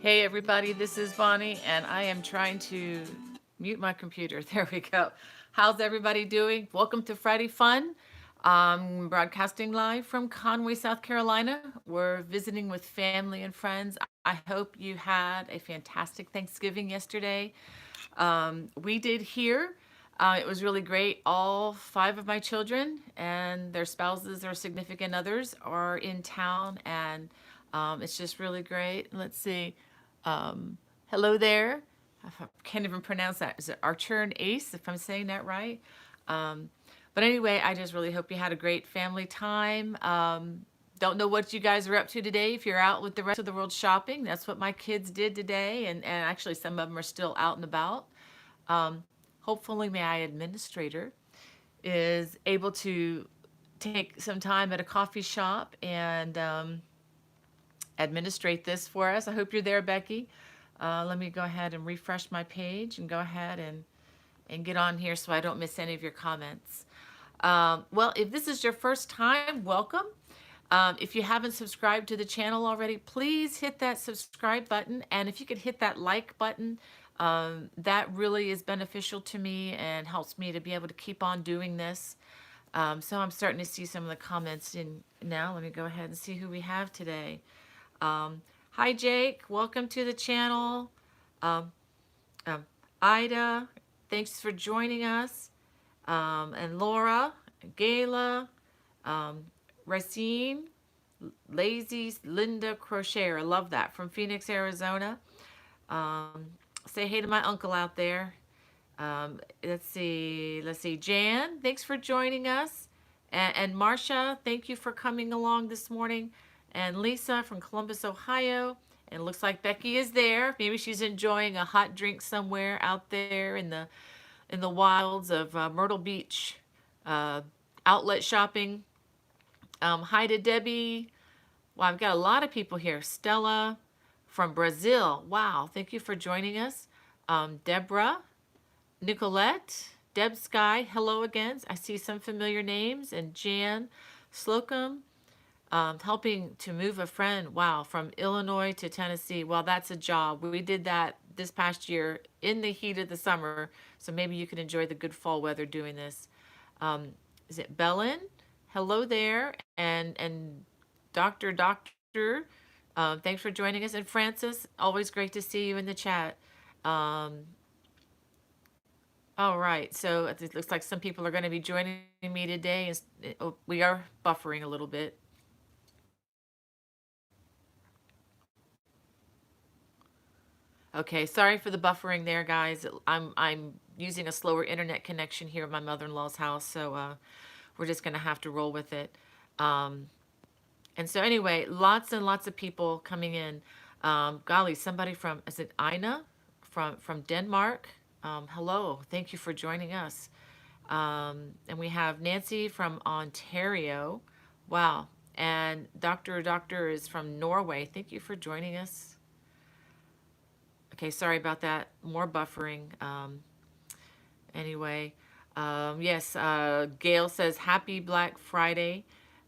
Hey everybody, this is Bonnie, and I am trying to mute my computer. There we go. How's everybody doing? Welcome to Friday Fun. Broadcasting live from Conway, South Carolina. We're visiting with family and friends. I hope you had a fantastic Thanksgiving yesterday. We did here. It was really great. All five of my children and their spouses or significant others are in town, and it's just really great. Let's see. Hello there. I can't even pronounce that. Is it Archer and Ace, if I'm saying that right? Um, but anyway, I just really hope you had a great family time. Don't know what you guys are up to today. If you're out with the rest of the world shopping, that's what my kids did today. And actually, some of them are still out and about. Um, Hopefully, my administrator is able to take some time at a coffee shop and administrate this for us. I hope you're there, Becky. Let me go ahead and refresh my page and go ahead and get on here so I don't miss any of your comments. Well, if this is your first time, welcome. If you haven't subscribed to the channel already, please hit that subscribe button. And if you could hit that like button, that really is beneficial to me and helps me to be able to keep on doing this. So I'm starting to see some of the comments in now. Let me go ahead and see who we have today. Hi, Jake. Welcome to the channel. Um, um, Ida, thanks for joining us. And Laura, Gayla, um, Racine, Lazy, Linda Crochet. I love that. From Phoenix, Arizona. Um, Say hey to my uncle out there. Let's see. Jan, thanks for joining us. And Marcia, thank you for coming along this morning. And Lisa from Columbus, Ohio. And it looks like Becky is there. Maybe she's enjoying a hot drink somewhere out there in the wilds of Myrtle Beach, uh, outlet shopping. Hi to Debbie. Wow, I've got a lot of people here. Stella from Brazil. Wow, thank you for joining us. Deborah, Nicolette, Deb Sky, hello again. I see some familiar names. And Jan Slocum, helping to move a friend. Wow, from Illinois to Tennessee. Well, that's a job. We did that this past year in the heat of the summer. So maybe you can enjoy the good fall weather doing this. Um, is it Bellin? Hello there. And Doctor, thanks for joining us. And Francis, always great to see you in the chat. Um, all right, so it looks like some people are going to be joining me today. Oh, we are buffering a little bit. Okay, sorry for the buffering there, guys. I'm using a slower internet connection here at my mother-in-law's house, so we're just going to have to roll with it. Um, And so anyway, lots and lots of people coming in. Golly, somebody from, is it Ina from Denmark? Hello, thank you for joining us. And we have Nancy from Ontario. Wow. And Doctor is from Norway. Thank you for joining us. Okay, sorry about that. More buffering. Anyway, yes, Gail says happy Black Friday.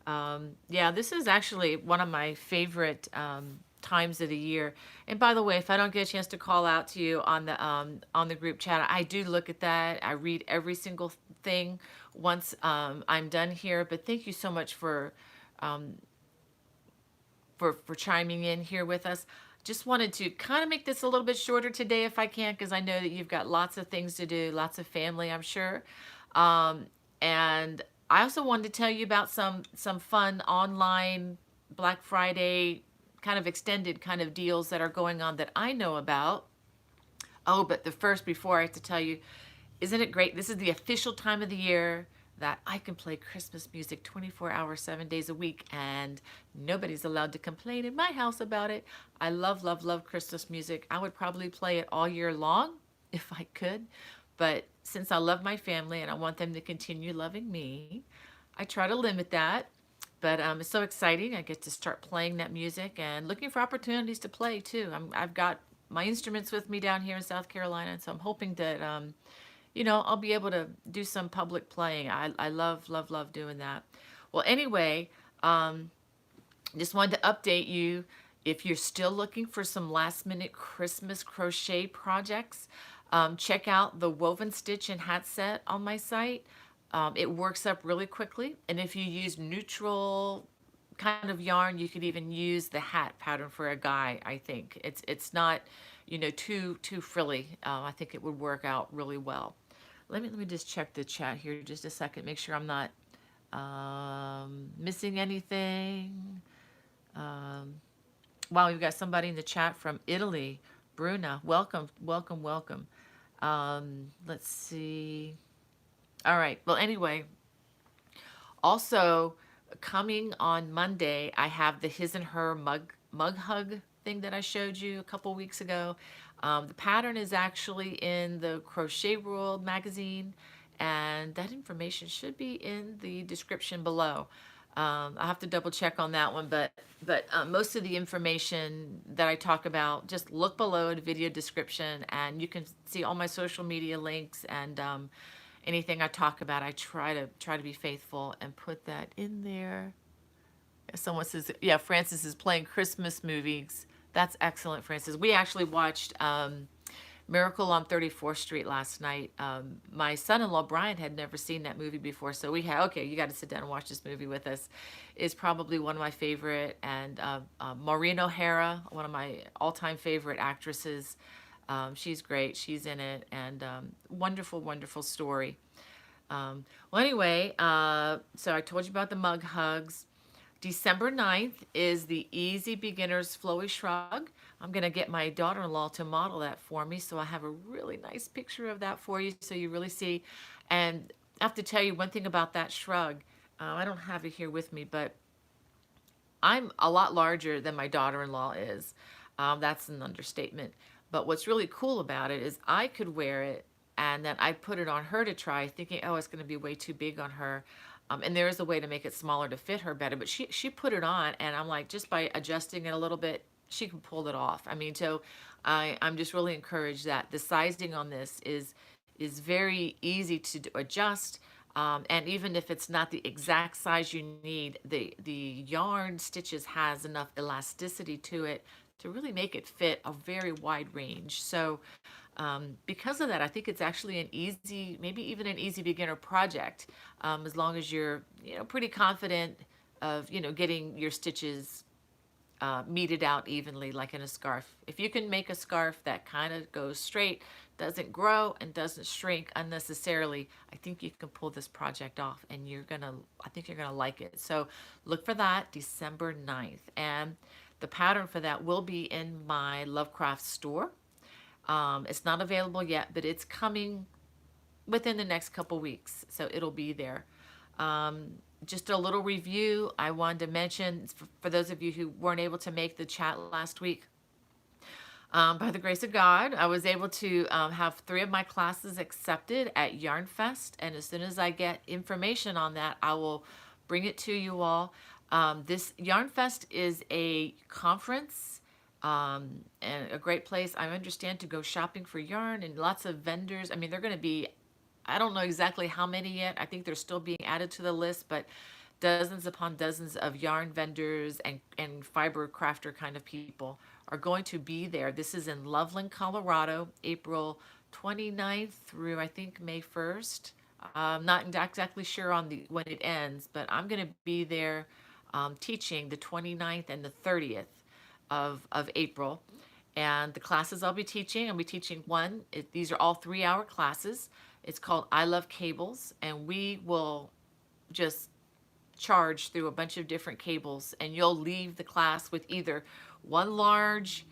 Yeah, this is actually one of my favorite times of the year. And by the way, if I don't get a chance to call out to you on the group chat, I do look at that. I read every single thing once I'm done here. But thank you so much um, for chiming in here with us. Just wanted to kind of make this a little bit shorter today if I can, because I know that you've got lots of things to do, lots of family, I'm sure. Um, and I also wanted to tell you about some fun online Black Friday kind of extended kind of deals that are going on that I know about. Oh, but the first, before I have to tell you, isn't it great? This is the official time of the year that I can play Christmas music 24 hours, 7 days a week, and nobody's allowed to complain in my house about it. I love, love, love Christmas music. I would probably play it all year long if I could, but since I love my family and I want them to continue loving me, I try to limit that. But it's so exciting. I get to start playing that music and looking for opportunities to play too. I've got my instruments with me down here in South Carolina, and so I'm hoping that I'll be able to do some public playing. I love, love, love doing that. Well, anyway, just wanted to update you. If you're still looking for some last minute Christmas crochet projects, check out the woven stitch and hat set on my site. It works up really quickly. And if you use neutral kind of yarn, you could even use the hat pattern for a guy. I think it's not, too frilly. I think it would work out really well. Let me just check the chat here just a second, make sure I'm not missing anything. Um, wow, we've got somebody in the chat from Italy. Bruna, welcome, welcome, welcome. Let's see. All right. Well, anyway, also coming on Monday, I have the his and her mug hug thing that I showed you a couple weeks ago. The pattern is actually in the Crochet World magazine, and that information should be in the description below. I have to double check on that one, but most of the information that I talk about, just look below the video description, and you can see all my social media links and anything I talk about. I try to be faithful and put that in there. Someone says, yeah, Francis is playing Christmas movies. That's excellent, Francis. We actually watched Miracle on 34th Street last night. My son-in-law Brian had never seen that movie before, so we had, okay, you got to sit down and watch this movie with us. It's probably one of my favorite, and Maureen O'Hara, one of my all-time favorite actresses. She's great. She's in it, and wonderful, wonderful story. Well, anyway, so I told you about the mug hugs. December 9th is the Easy Beginners Flowy Shrug. I'm going to get my daughter-in-law to model that for me, so I have a really nice picture of that for you so you really see. And I have to tell you one thing about that shrug. I don't have it here with me, but I'm a lot larger than my daughter-in-law is. That's an understatement. But what's really cool about it is I could wear it, and then I put it on her to try, thinking, oh, it's going to be way too big on her. And there is a way to make it smaller to fit her better. But she put it on, and I'm like, just by adjusting it a little bit, she can pull it off. I mean, so I'm just really encouraged that the sizing on this is very easy to adjust. And even if it's not the exact size you need, the yarn stitches has enough elasticity to it to really make it fit a very wide range. So because of that, I think it's actually an easy, maybe even an easy beginner project, as long as you're, pretty confident of, getting your stitches meted out evenly like in a scarf. If you can make a scarf that kind of goes straight, doesn't grow and doesn't shrink unnecessarily, I think you can pull this project off, and I think you're gonna like it. So look for that December 9th. And the pattern for that will be in my Lovecraft store. It's not available yet, but it's coming within the next couple weeks, so it'll be there. Just a little review I wanted to mention for those of you who weren't able to make the chat last week. By the grace of God, I was able to have 3 of my classes accepted at Yarn Fest, and as soon as I get information on that, I will bring it to you all. This Yarn Fest is a conference and a great place, I understand, to go shopping for yarn, and lots of vendors. I mean, they're going to be, I don't know exactly how many yet. I think they're still being added to the list, but dozens upon dozens of yarn vendors and fiber crafter kind of people are going to be there. This is in Loveland, Colorado, April 29th through, I think, May 1st. I'm not exactly sure on when it ends, but I'm going to be there teaching the 29th and the 30th of April. And the classes I'll be teaching one. These are all 3-hour classes. It's called I Love Cables, and we will just charge through a bunch of different cables, and you'll leave the class with either one large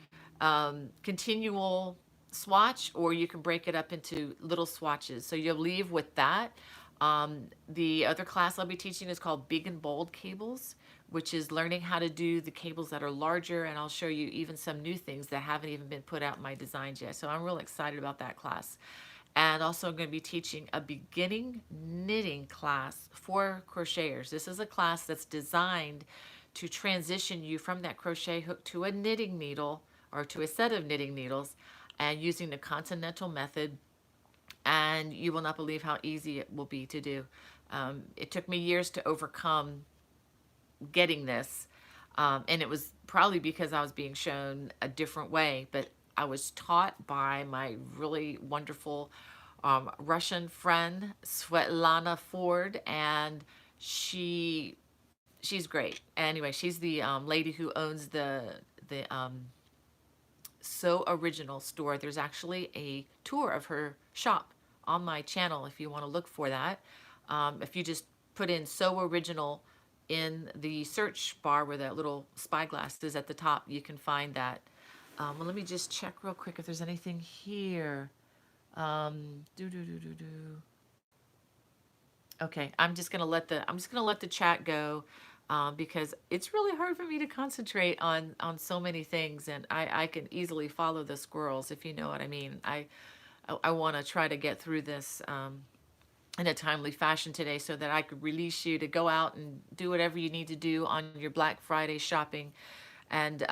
continual swatch, or you can break it up into little swatches. So you'll leave with that. The other class I'll be teaching is called Big and Bold Cables, which is learning how to do the cables that are larger, and I'll show you even some new things that haven't even been put out in my designs yet. So I'm real excited about that class. And also I'm going to be teaching a beginning knitting class for crocheters. This is a class that's designed to transition you from that crochet hook to a knitting needle, or to a set of knitting needles, and using the continental method. And you will not believe how easy it will be to do. It took me years to overcome getting this. And it was probably because I was being shown a different way, but I was taught by my really wonderful Russian friend, Svetlana Ford, and she she's great. Anyway, she's the lady who owns the So Original store. There's actually a tour of her shop on my channel if you want to look for that. If you just put in So Original in the search bar where that little spyglass is at the top, you can find that. Well, let me just check real quick if there's anything here. Do do do do do. Okay, I'm just gonna let the chat go, because it's really hard for me to concentrate on so many things, and I can easily follow the squirrels if you know what I mean. I want to try to get through this in a timely fashion today so that I could release you to go out and do whatever you need to do on your Black Friday shopping, and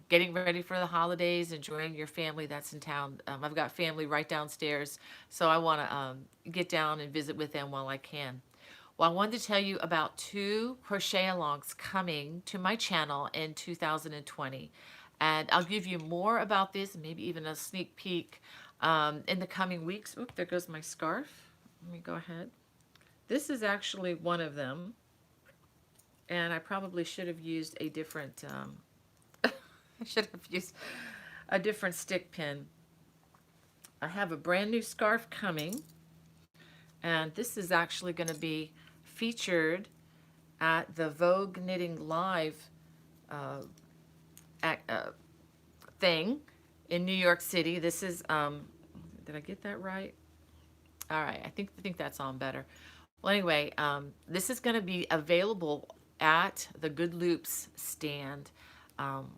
getting ready for the holidays, enjoying your family that's in town. I've got family right downstairs, so I want to get down and visit with them while I can. Well, I wanted to tell you about two crochet alongs coming to my channel in 2020. And I'll give you more about this, maybe even a sneak peek in the coming weeks. Oop, there goes my scarf. Let me go ahead. This is actually one of them. And I probably should have used a different I should have used a different stick pin. I have a brand new scarf coming, and this is actually going to be featured at the Vogue Knitting Live uh, thing in New York City. This is, did I get that right? All right, I think that's on better. Well, anyway, this is going to be available at the Good Loops stand.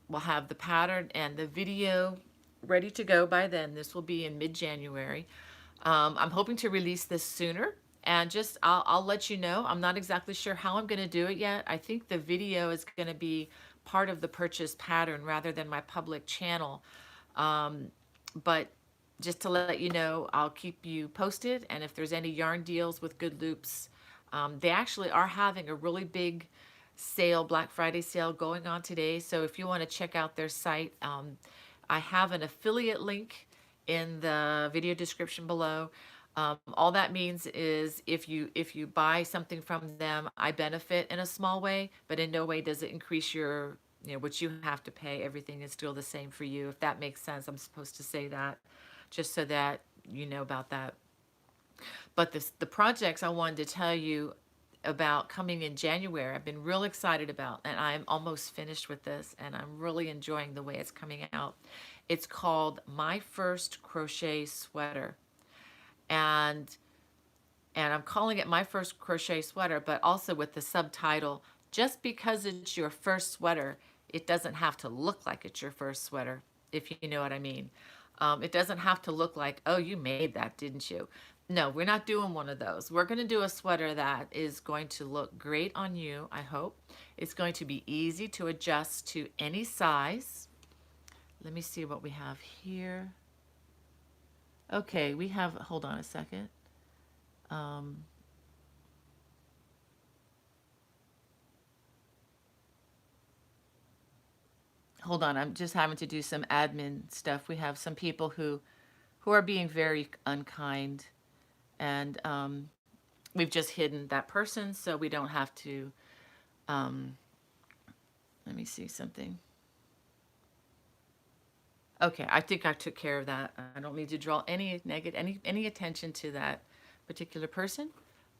We'll have the pattern and the video ready to go by then. This will be in mid-January. I'm hoping to release this sooner, and just I'll let you know. I'm not exactly sure how I'm going to do it yet. I think the video is going to be part of the purchase pattern rather than my public channel. But just to let you know, I'll keep you posted. And if there's any yarn deals with Good Loops, they actually are having a really big sale, Black Friday sale going on today. So if you want to check out their site, I have an affiliate link in the video description below. All that means is if you buy something from them, I benefit in a small way, but in no way does it increase your, what you have to pay. Everything is still the same for you. If that makes sense, I'm supposed to say that just so that you know about that. But the projects I wanted to tell you about coming in January, I've been real excited about, and I'm almost finished with this, and I'm really enjoying the way it's coming out. It's called My First Crochet Sweater. And I'm calling it My First Crochet Sweater, but also with the subtitle, just because it's your first sweater, it doesn't have to look like it's your first sweater, if you know what I mean. It doesn't have to look like, oh, you made that, didn't you? No, we're not doing one of those. We're going to do a sweater that is going to look great on you, I hope. It's going to be easy to adjust to any size. Let me see what we have here. Okay, we have, hold on a second. Hold on, I'm just having to do some admin stuff. We have some people who are being very unkind, and we've just hidden that person so we don't have to. Let me see something. Okay, I think I took care of that. I don't need to draw any negative any attention to that particular person.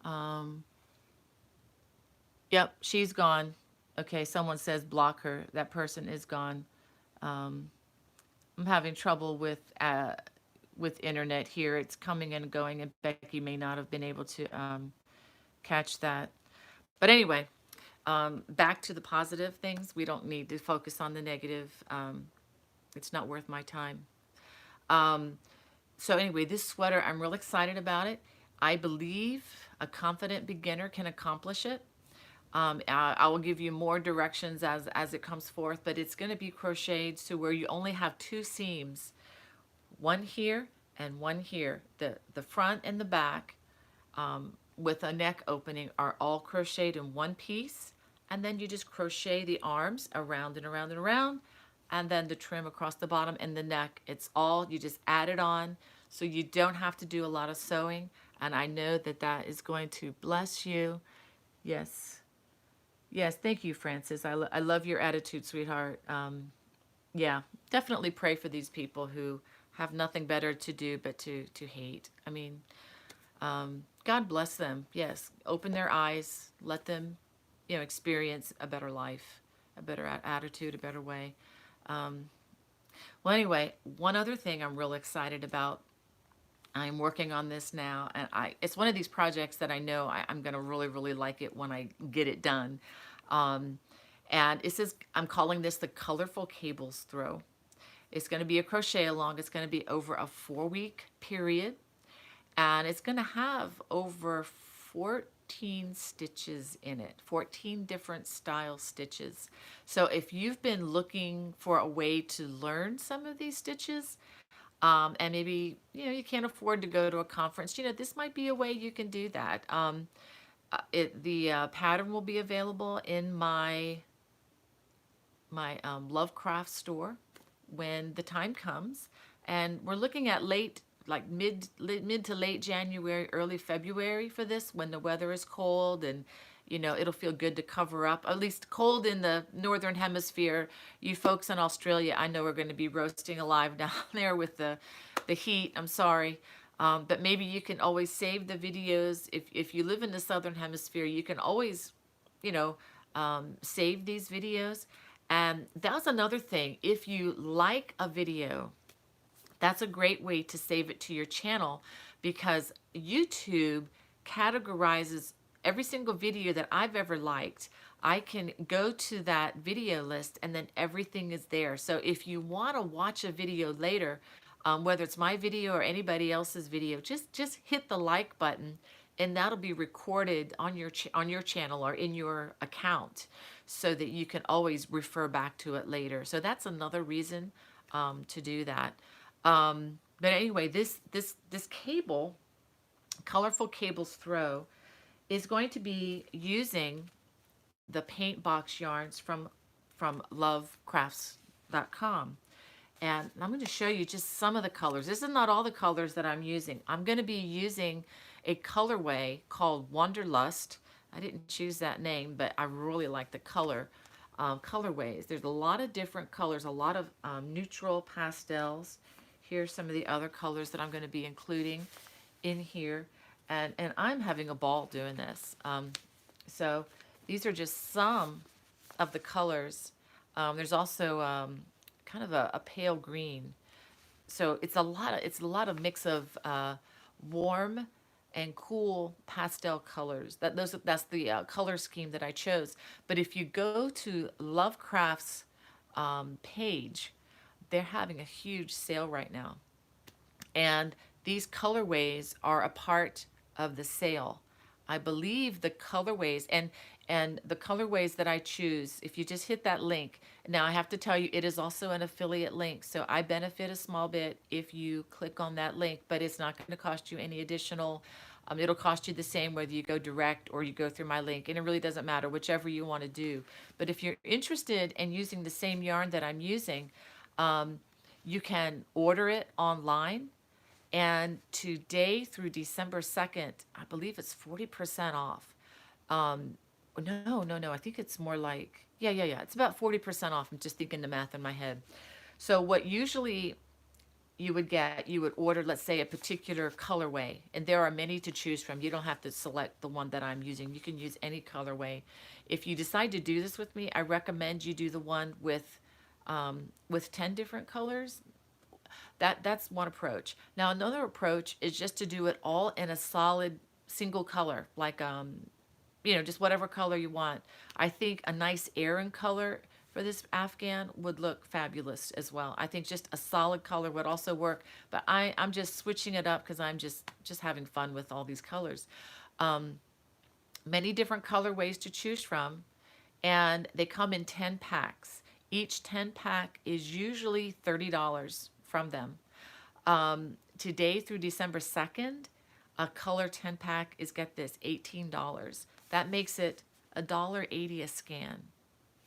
Um, yep, she's gone. Okay, someone says block her. That person is gone. Um, I'm having trouble with internet here. It's coming and going, and Becky may not have been able to catch that. But anyway, back to the positive things. We don't need to focus on the negative. It's not worth my time. So anyway, this sweater, I'm real excited about it. I believe a confident beginner can accomplish it. I will give you more directions as it comes forth, but it's going to be crocheted to where you only have two seams, one here and one here. The front and the back with a neck opening are all crocheted in one piece, and then you just crochet the arms around and around and around, and then the trim across the bottom and the neck. It's all, you just add it on, so you don't have to do a lot of sewing, and I know that that is going to bless you. Yes. Yes, thank you, Francis. I love your attitude, sweetheart. Yeah, definitely pray for these people who have nothing better to do but to hate. I mean, God bless them. Yes, open their eyes, let them, experience a better life, a better attitude, a better way. Um, well, anyway, one other thing I'm real excited about. I'm working on this now, and it's one of these projects that I know I'm going to really, really like it when I get it done. Um, and it says, I'm calling this the Colorful Cables Throw. It's going to be a crochet along. It's going to be over a 4-week period, and it's going to have over 14 stitches in it, 14 different style stitches. So if you've been looking for a way to learn some of these stitches, and maybe you can't afford to go to a conference, this might be a way you can do that. The pattern will be available in my Lovecraft store when the time comes, and we're looking at like mid to late January, early February for this, when the weather is cold, and it'll feel good to cover up. At least cold in the northern hemisphere. You folks in Australia, I know, are going to be roasting alive down there with the heat. I'm sorry. But maybe you can always save the videos. If you live in the southern hemisphere, you can always, save these videos. And that's another thing. If you like a video, that's a great way to save it to your channel, because YouTube categorizes every single video that I've ever liked. I can go to that video list, and then everything is there. So if you want to watch a video later, whether it's my video or anybody else's video, just hit the like button, and that'll be recorded on your channel or in your account, so that you can always refer back to it later. So that's another reason to do that. But anyway, this cable, Colorful Cables Throw, is going to be using the paint box yarns from lovecrafts.com. And I'm going to show you just some of the colors. This is not all the colors that I'm using. I'm going to be using a colorway called Wanderlust. I didn't choose that name, but I really like the colorways. There's a lot of different colors, a lot of neutral pastels. Here's some of the other colors that I'm going to be including in here. And I'm having a ball doing this. So these are just some of the colors. There's also kind of a pale green. So it's a lot of mix of warm and cool pastel colors. That's the color scheme that I chose. But if you go to Lovecraft's page, they're having a huge sale right now, and these colorways are a part of the sale. I believe the colorways and the colorways that I choose, if you just hit that link. Now I have to tell you, it is also an affiliate link, so I benefit a small bit if you click on that link, but it's not going to cost you any additional. It'll cost you the same whether you go direct or you go through my link, and it really doesn't matter, whichever you want to do. But if you're interested in using the same yarn that I'm using, you can order it online. And today through December 2nd, I believe it's 40% off. No. I think it's more like, yeah. It's about 40% off. I'm just thinking the math in my head. So what usually you would order, let's say, a particular colorway, and there are many to choose from. You don't have to select the one that I'm using. You can use any colorway. If you decide to do this with me, I recommend you do the one with 10 different colors. That's one approach. Now another approach is just to do it all in a solid single color, like just whatever color you want. I think a nice Aran color for this Afghan would look fabulous as well. I think just a solid color would also work, but I'm just switching it up because I'm just having fun with all these colors. Many different colorways to choose from, and they come in 10 packs. Each 10 pack is usually $30 from them. Today through December 2nd, a color 10 pack is, get this, $18. That makes it $1.80 a scan.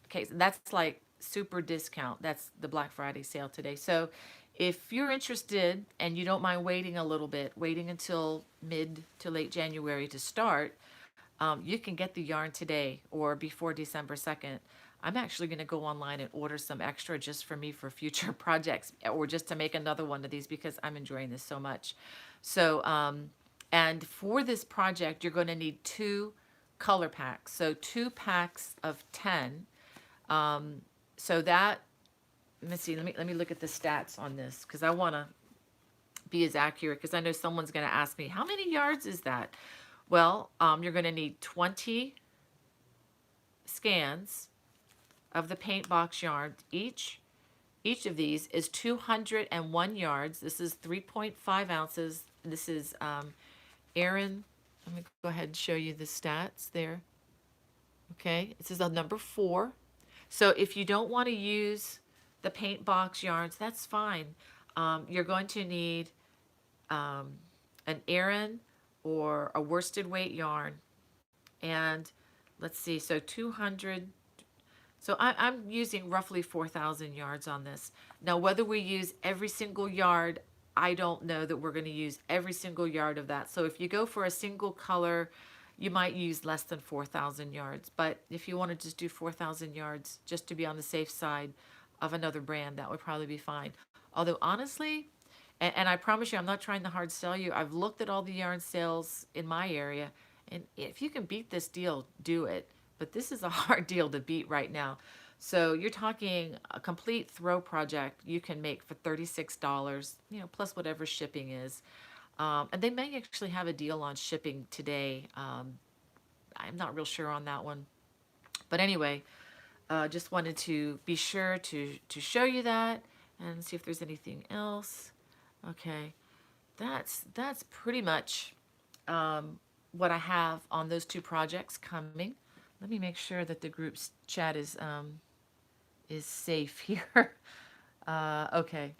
Okay, so that's like super discount. That's the Black Friday sale today. So if you're interested and you don't mind waiting a little bit, waiting until mid to late January to start, you can get the yarn today or before December 2nd. I'm actually going to go online and order some extra just for me for future projects or just to make another one of these because I'm enjoying this so much. So, and for this project, you're going to need two color packs. So 2 packs of 10. So that, let me see, let me look at the stats on this because I want to be as accurate because I know someone's going to ask me, how many yards is that? Well, you're going to need 20 scans of the paint box yarn. Each of these is 201 yards. This is 3.5 ounces. This is Erin. Let me go ahead and show you the stats there. Okay, this is a number 4. So if you don't want to use the paint box yarns, that's fine. You're going to need an Aran or a worsted weight yarn. And let's see, so 200. So I'm using roughly 4,000 yards on this. Now, whether we use every single yard, I don't know that we're going to use every single yard of that. So if you go for a single color, you might use less than 4,000 yards. But if you want to just do 4,000 yards just to be on the safe side of another brand, that would probably be fine. Although honestly, and I promise you, I'm not trying to hard sell you. I've looked at all the yarn sales in my area, and if you can beat this deal, do it. But this is a hard deal to beat right now. So you're talking a complete throw project you can make for $36, plus whatever shipping is. And they may actually have a deal on shipping today. I'm not real sure on that one. But anyway, just wanted to be sure to show you that and see if there's anything else. Okay, that's pretty much what I have on those 2 projects coming. Let me make sure that the group's chat is safe here. Okay.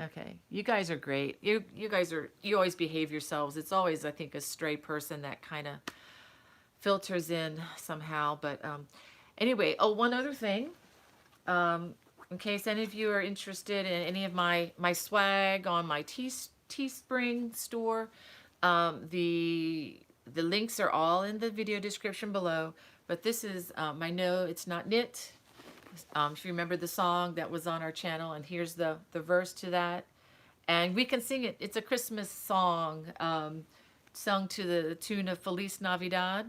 Okay. You guys are great. You always behave yourselves. It's always, I think, a stray person that kind of filters in somehow. But anyway, oh, one other thing. In case any of you are interested in any of my swag on my Teespring store, the links are all in the video description below. But this is my No, It's Not Knit. If you remember the song that was on our channel, and here's the verse to that. And we can sing it. It's a Christmas song sung to the tune of Feliz Navidad.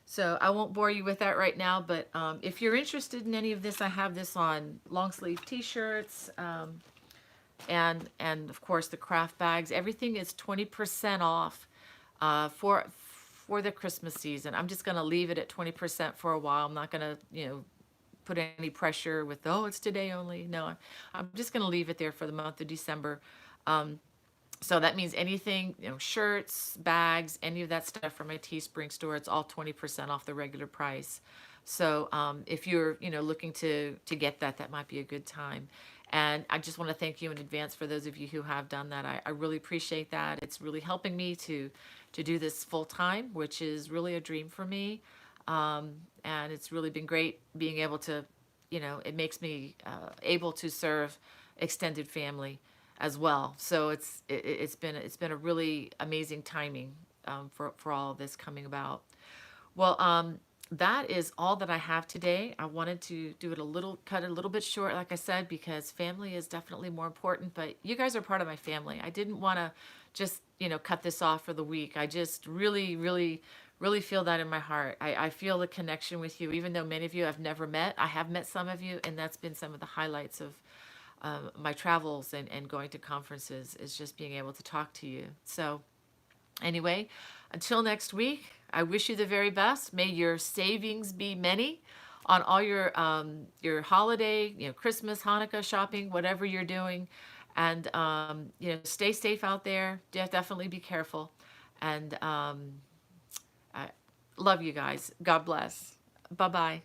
So I won't bore you with that right now, but if you're interested in any of this, I have this on long sleeve t-shirts and of course the craft bags. Everything is 20% off for the Christmas season. I'm just going to leave it at 20% for a while. I'm not going to, put any pressure with, oh, it's today only. No, I'm just going to leave it there for the month of December. So that means anything, shirts, bags, any of that stuff from my Teespring store, it's all 20% off the regular price. So if you're, looking to get that, that might be a good time. And I just want to thank you in advance for those of you who have done that. I really appreciate that. It's really helping me to do this full time, which is really a dream for me. And it's really been great being able to, it makes me able to serve extended family as well. So it's been a really amazing timing for all of this coming about. Well, that is all that I have today. I wanted to do it cut it a little bit short, like I said, because family is definitely more important. But you guys are part of my family. I didn't want to just cut this off for the week. I just really feel that in my heart. I feel the connection with you, even though many of you I've never met. I have met some of you, and that's been some of the highlights of my travels and going to conferences, is just being able to talk to you. So anyway, until next week, I wish you the very best. May your savings be many on all your holiday, Christmas, Hanukkah shopping, whatever you're doing. And, stay safe out there. Definitely be careful. And I love you guys. God bless. Bye-bye.